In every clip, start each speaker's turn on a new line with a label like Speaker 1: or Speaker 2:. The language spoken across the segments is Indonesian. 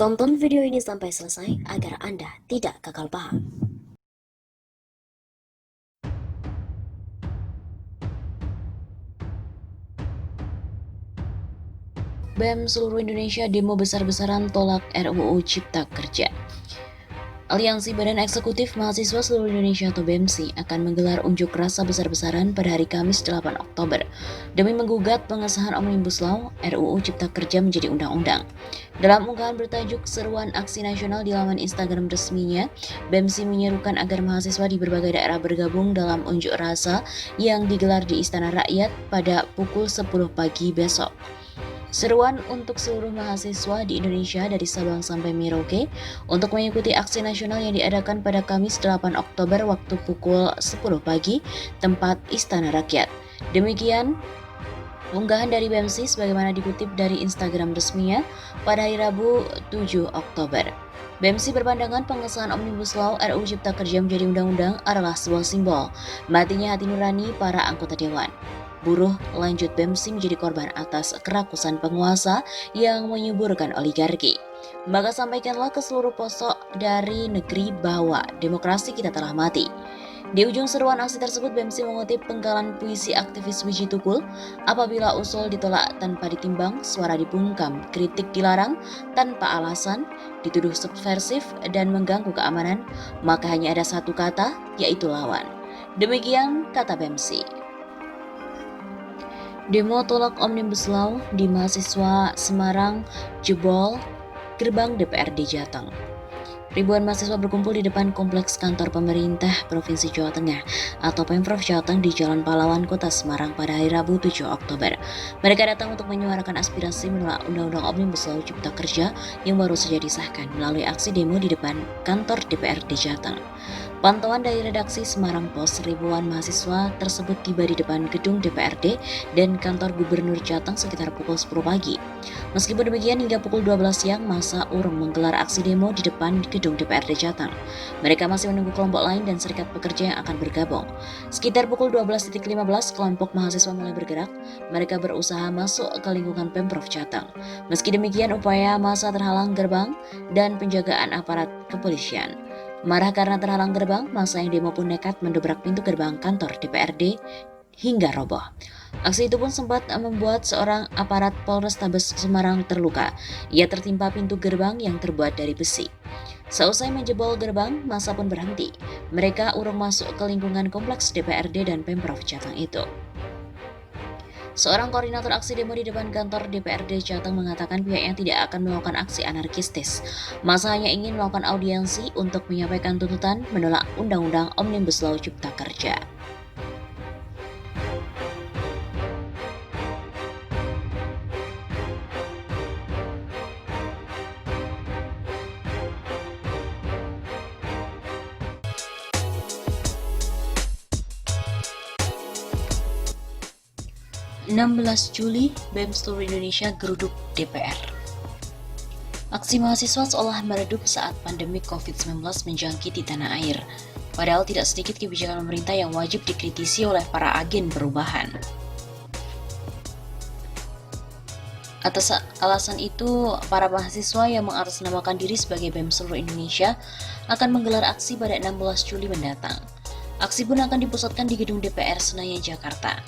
Speaker 1: Tonton video ini sampai selesai agar Anda tidak gagal paham. BEM seluruh Indonesia demo besar-besaran tolak RUU Cipta Kerja. Aliansi Badan Eksekutif Mahasiswa Seluruh Indonesia atau BEMSI akan menggelar unjuk rasa besar-besaran pada hari Kamis 8 Oktober demi menggugat pengesahan Omnibus Law RUU Cipta Kerja menjadi undang-undang. Dalam unggahan bertajuk Seruan Aksi Nasional di laman Instagram resminya, BEMSI menyerukan agar mahasiswa di berbagai daerah bergabung dalam unjuk rasa yang digelar di Istana Rakyat pada pukul 10 pagi besok. Seruan untuk seluruh mahasiswa di Indonesia dari Sabang sampai Merauke untuk mengikuti aksi nasional yang diadakan pada Kamis 8 Oktober waktu pukul 10 pagi tempat Istana Rakyat. Demikian unggahan dari BEMSI sebagaimana dikutip dari Instagram resminya pada hari Rabu 7 Oktober. BEMSI berpandangan pengesahan Omnibus Law RUU Cipta Kerja menjadi undang-undang adalah sebuah simbol matinya hati nurani para anggota dewan. Buruh, lanjut BEMSI menjadi korban atas kerakusan penguasa yang menyuburkan oligarki. Maka sampaikanlah ke seluruh pelosok dari negeri bahwa demokrasi kita telah mati. Di ujung seruan aksi tersebut, BEMSI mengutip penggalan puisi aktivis Wiji Tukul, apabila usul ditolak tanpa ditimbang, suara dibungkam, kritik dilarang tanpa alasan, dituduh subversif dan mengganggu keamanan, maka hanya ada satu kata, yaitu lawan. Demikian kata BEMSI. Demo tolak Omnibus Law di mahasiswa Semarang jebol gerbang DPRD Jateng. Ribuan mahasiswa berkumpul di depan kompleks kantor pemerintah Provinsi Jawa Tengah atau Pemprov Jateng di Jalan Pahlawan, Kota Semarang pada hari Rabu 7 Oktober. Mereka datang untuk menyuarakan aspirasi menolak Undang-Undang Omnibus Law Cipta Kerja yang baru saja disahkan melalui aksi demo di depan kantor DPRD Jateng. Pantauan dari redaksi Semarang Post, ribuan mahasiswa tersebut tiba di depan gedung DPRD dan kantor Gubernur Jateng sekitar pukul 10 pagi. Meskipun demikian, hingga pukul 12 siang, massa urung menggelar aksi demo di depan gedung DPRD Jateng. Mereka masih menunggu kelompok lain dan serikat pekerja yang akan bergabung. Sekitar pukul 12.15, kelompok mahasiswa mulai bergerak. Mereka berusaha masuk ke lingkungan Pemprov Jateng. Meski demikian, upaya massa terhalang gerbang dan penjagaan aparat kepolisian. Marah karena terhalang gerbang, massa yang demo pun nekat mendobrak pintu gerbang kantor DPRD hingga roboh. Aksi itu pun sempat membuat seorang aparat Polrestabes Semarang terluka. Ia tertimpa pintu gerbang yang terbuat dari besi. Seusai menjebol gerbang, massa pun berhenti. Mereka urung masuk ke lingkungan kompleks DPRD dan Pemprov Jateng itu. Seorang koordinator aksi demo di depan kantor DPRD Jateng mengatakan pihaknya tidak akan melakukan aksi anarkistis. Massa hanya ingin melakukan audiensi untuk menyampaikan tuntutan menolak Undang-Undang Omnibus Law Cipta Kerja. Juli, BEM seluruh Indonesia geruduk DPR. Aksi mahasiswa seolah meredup saat pandemi COVID-19 menjangkiti tanah air. Padahal tidak sedikit kebijakan pemerintah yang wajib dikritisi oleh para agen perubahan. Atas alasan itu, para mahasiswa yang mengatasnamakan diri sebagai BEM seluruh Indonesia akan menggelar aksi pada 16 Juli mendatang. Aksi pun akan dipusatkan di gedung DPR Senayan, Jakarta.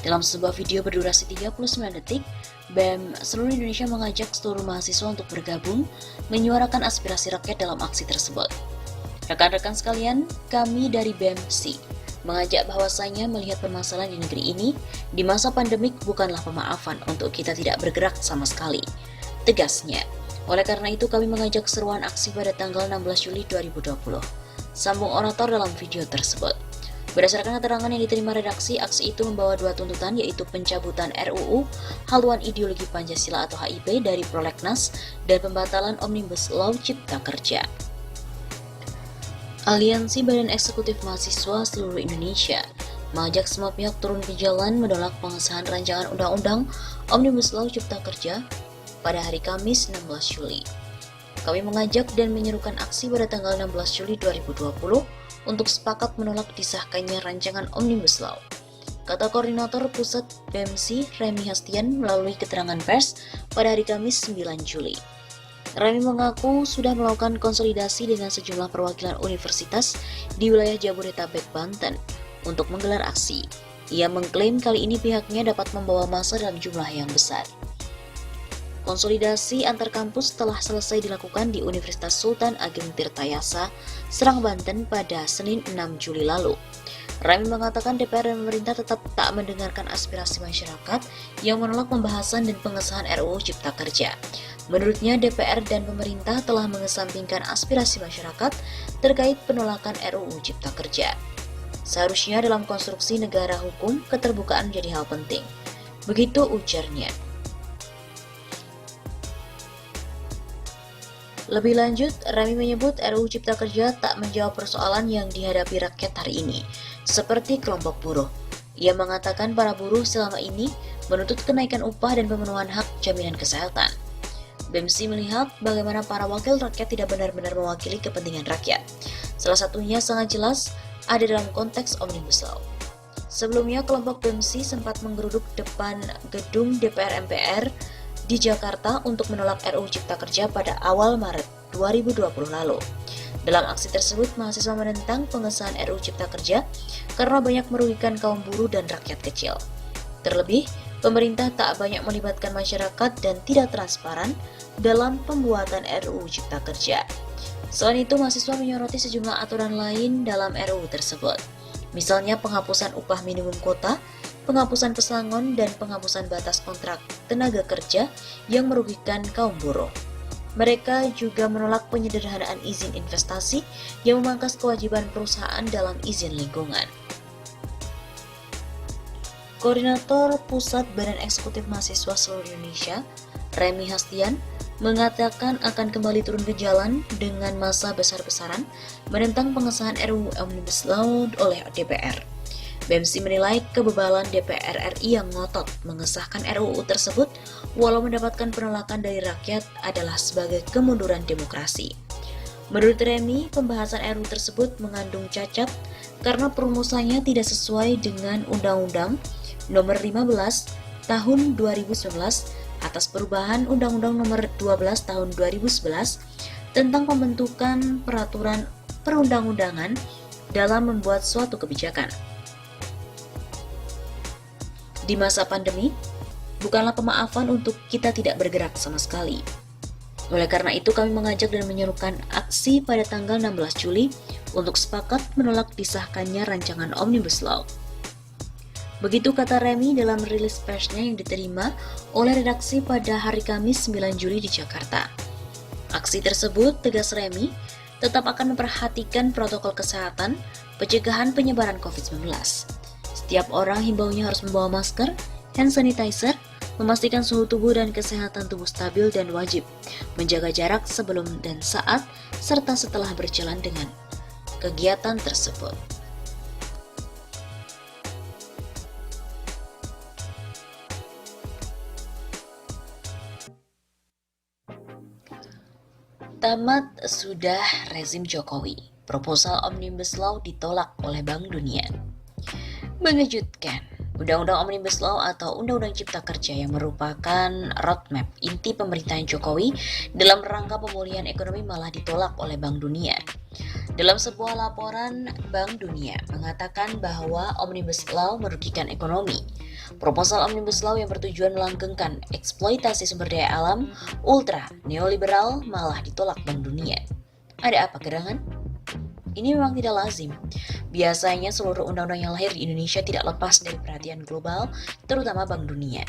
Speaker 1: Dalam sebuah video berdurasi 39 detik, BEM seluruh Indonesia mengajak seluruh mahasiswa untuk bergabung menyuarakan aspirasi rakyat dalam aksi tersebut. Rekan-rekan sekalian, kami dari BEMSI mengajak bahwasanya melihat permasalahan di negeri ini di masa pandemik bukanlah pemaafan untuk kita tidak bergerak sama sekali. Tegasnya, oleh karena itu kami mengajak seruan aksi pada tanggal 16 Juli 2020. Sambung orator dalam video tersebut. Berdasarkan keterangan yang diterima redaksi, aksi itu membawa dua tuntutan, yaitu pencabutan RUU Haluan Ideologi Pancasila atau HIP dari Prolegnas dan pembatalan Omnibus Law Cipta Kerja. Aliansi Badan Eksekutif Mahasiswa Seluruh Indonesia mengajak semua pihak turun ke jalan menolak pengesahan rancangan Undang-Undang Omnibus Law Cipta Kerja pada hari Kamis 16 Juli. Kami mengajak dan menyerukan aksi pada tanggal 16 Juli 2020 untuk sepakat menolak disahkannya rancangan Omnibus Law, kata Koordinator Pusat BEMSI Remy Hastian melalui keterangan pers pada hari Kamis 9 Juli. Remy mengaku sudah melakukan konsolidasi dengan sejumlah perwakilan universitas di wilayah Jabodetabek, Banten untuk menggelar aksi. Ia mengklaim kali ini pihaknya dapat membawa massa dalam jumlah yang besar. Konsolidasi antar kampus telah selesai dilakukan di Universitas Sultan Ageng Tirtayasa, Serang, Banten pada Senin 6 Juli lalu. Remy mengatakan DPR dan pemerintah tetap tak mendengarkan aspirasi masyarakat yang menolak pembahasan dan pengesahan RUU Cipta Kerja. Menurutnya, DPR dan pemerintah telah mengesampingkan aspirasi masyarakat terkait penolakan RUU Cipta Kerja. Seharusnya dalam konstruksi negara hukum, keterbukaan menjadi hal penting. Begitu ujarnya. Lebih lanjut, Remy menyebut RUU Cipta Kerja tak menjawab persoalan yang dihadapi rakyat hari ini, seperti kelompok buruh. Ia mengatakan para buruh selama ini menuntut kenaikan upah dan pemenuhan hak jaminan kesehatan. BEMSI melihat bagaimana para wakil rakyat tidak benar-benar mewakili kepentingan rakyat. Salah satunya sangat jelas ada dalam konteks Omnibus Law. Sebelumnya, kelompok BEMSI sempat menggeruduk depan gedung DPR MPR di Jakarta untuk menolak RUU Cipta Kerja pada awal Maret 2020 lalu. Dalam aksi tersebut, mahasiswa menentang pengesahan RUU Cipta Kerja karena banyak merugikan kaum buruh dan rakyat kecil. Terlebih, pemerintah tak banyak melibatkan masyarakat dan tidak transparan dalam pembuatan RUU Cipta Kerja. Selain itu, mahasiswa menyoroti sejumlah aturan lain dalam RUU tersebut. Misalnya penghapusan upah minimum kota, penghapusan pesangon, dan penghapusan batas kontrak tenaga kerja yang merugikan kaum buruh. Mereka juga menolak penyederhanaan izin investasi yang memangkas kewajiban perusahaan dalam izin lingkungan. Koordinator Pusat Badan Eksekutif Mahasiswa Seluruh Indonesia, Remy Hastian, mengatakan akan kembali turun ke jalan dengan massa besar-besaran menentang pengesahan RUU Omnibus Law oleh DPR. BEMSI menilai kebebalan DPR RI yang ngotot mengesahkan RUU tersebut walau mendapatkan penolakan dari rakyat adalah sebagai kemunduran demokrasi. Menurut Remy, pembahasan RUU tersebut mengandung cacat karena perumusannya tidak sesuai dengan Undang-Undang Nomor 15 Tahun 2011 atas perubahan Undang-Undang Nomor 12 Tahun 2011 tentang pembentukan peraturan perundang-undangan dalam membuat suatu kebijakan. Di masa pandemi, bukanlah pemaafan untuk kita tidak bergerak sama sekali. Oleh karena itu, kami mengajak dan menyerukan aksi pada tanggal 16 Juli untuk sepakat menolak disahkannya rancangan Omnibus Law. Begitu kata Remy dalam rilis persnya yang diterima oleh redaksi pada hari Kamis 9 Juli di Jakarta. Aksi tersebut, tegas Remy, tetap akan memperhatikan protokol kesehatan pencegahan penyebaran COVID-19. Setiap orang himbaunya harus membawa masker, hand sanitizer, memastikan suhu tubuh dan kesehatan tubuh stabil dan wajib menjaga jarak sebelum dan saat serta setelah berjalan dengan kegiatan tersebut. Tamat sudah rezim Jokowi. Proposal Omnibus Law ditolak oleh Bank Dunia. Mengejutkan, Undang-Undang Omnibus Law atau Undang-Undang Cipta Kerja yang merupakan roadmap inti pemerintahan Jokowi dalam rangka pemulihan ekonomi malah ditolak oleh Bank Dunia. Dalam sebuah laporan, Bank Dunia mengatakan bahwa Omnibus Law merugikan ekonomi. Proposal Omnibus Law yang bertujuan melanggengkan eksploitasi sumber daya alam ultra neoliberal malah ditolak Bank Dunia. Ada apa gerangan? Ini memang tidak lazim. Biasanya seluruh undang-undang yang lahir di Indonesia tidak lepas dari perhatian global, terutama Bank Dunia.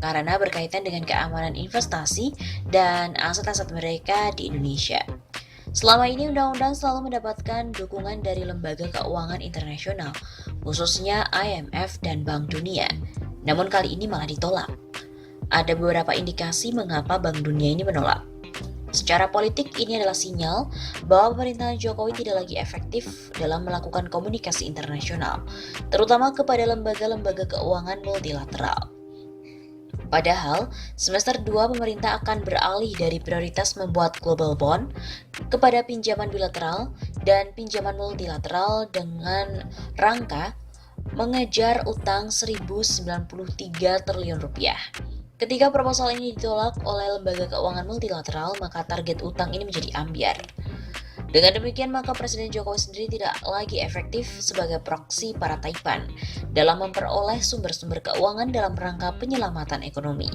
Speaker 1: Karena berkaitan dengan keamanan investasi dan aset-aset mereka di Indonesia. Selama ini undang-undang selalu mendapatkan dukungan dari lembaga keuangan internasional, khususnya IMF dan Bank Dunia. Namun kali ini malah ditolak. Ada beberapa indikasi mengapa Bank Dunia ini menolak. Secara politik, ini adalah sinyal bahwa pemerintahan Jokowi tidak lagi efektif dalam melakukan komunikasi internasional, terutama kepada lembaga-lembaga keuangan multilateral. Padahal, semester 2 pemerintah akan beralih dari prioritas membuat global bond kepada pinjaman bilateral dan pinjaman multilateral dengan rangka mengejar utang 1.093 triliun rupiah. Ketika proposal ini ditolak oleh lembaga keuangan multilateral, maka target utang ini menjadi ambiar. Dengan demikian, maka Presiden Jokowi sendiri tidak lagi efektif sebagai proksi para Taipan dalam memperoleh sumber-sumber keuangan dalam rangka penyelamatan ekonomi.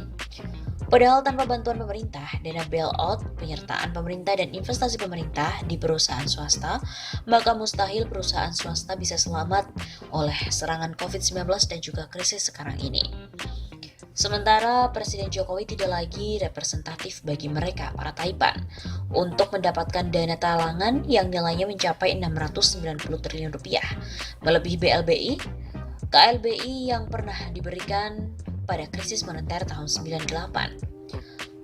Speaker 1: Padahal tanpa bantuan pemerintah, dana bailout, penyertaan pemerintah dan investasi pemerintah di perusahaan swasta, maka mustahil perusahaan swasta bisa selamat oleh serangan COVID-19 dan juga krisis sekarang ini. Sementara Presiden Jokowi tidak lagi representatif bagi mereka, para Taipan, untuk mendapatkan dana talangan yang nilainya mencapai 690 triliun rupiah, melebihi BLBI, KLBI yang pernah diberikan pada krisis moneter tahun 98.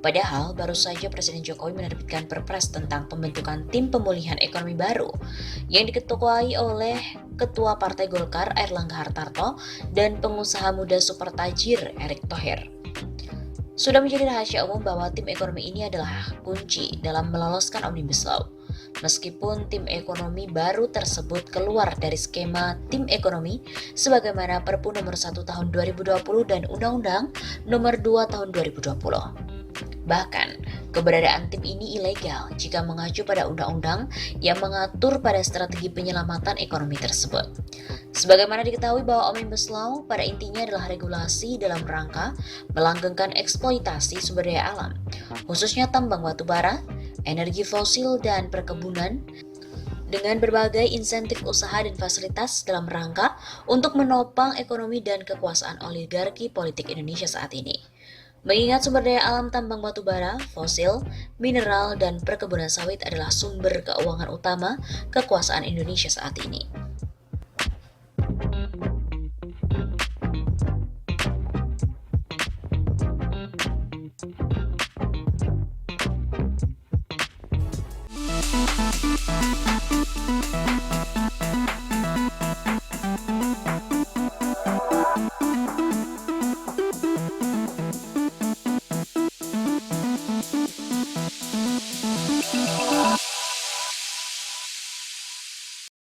Speaker 1: Padahal baru saja Presiden Jokowi menerbitkan Perpres tentang pembentukan tim pemulihan ekonomi baru yang diketuai oleh Ketua Partai Golkar Airlangga Hartarto dan pengusaha muda super tajir Erick Thohir. Sudah menjadi rahasia umum bahwa tim ekonomi ini adalah kunci dalam meloloskan Omnibus Law. Meskipun tim ekonomi baru tersebut keluar dari skema tim ekonomi sebagaimana Perpu nomor 1 tahun 2020 dan Undang-Undang nomor 2 tahun 2020. Bahkan, keberadaan tim ini ilegal jika mengacu pada undang-undang yang mengatur pada strategi penyelamatan ekonomi tersebut. Sebagaimana diketahui bahwa Omnibus Law pada intinya adalah regulasi dalam rangka melanggengkan eksploitasi sumber daya alam, khususnya tambang batu bara, energi fosil, dan perkebunan, dengan berbagai insentif usaha dan fasilitas dalam rangka untuk menopang ekonomi dan kekuasaan oligarki politik Indonesia saat ini. Mengingat sumber daya alam tambang batu bara, fosil, mineral, dan perkebunan sawit adalah sumber keuangan utama kekuasaan Indonesia saat ini.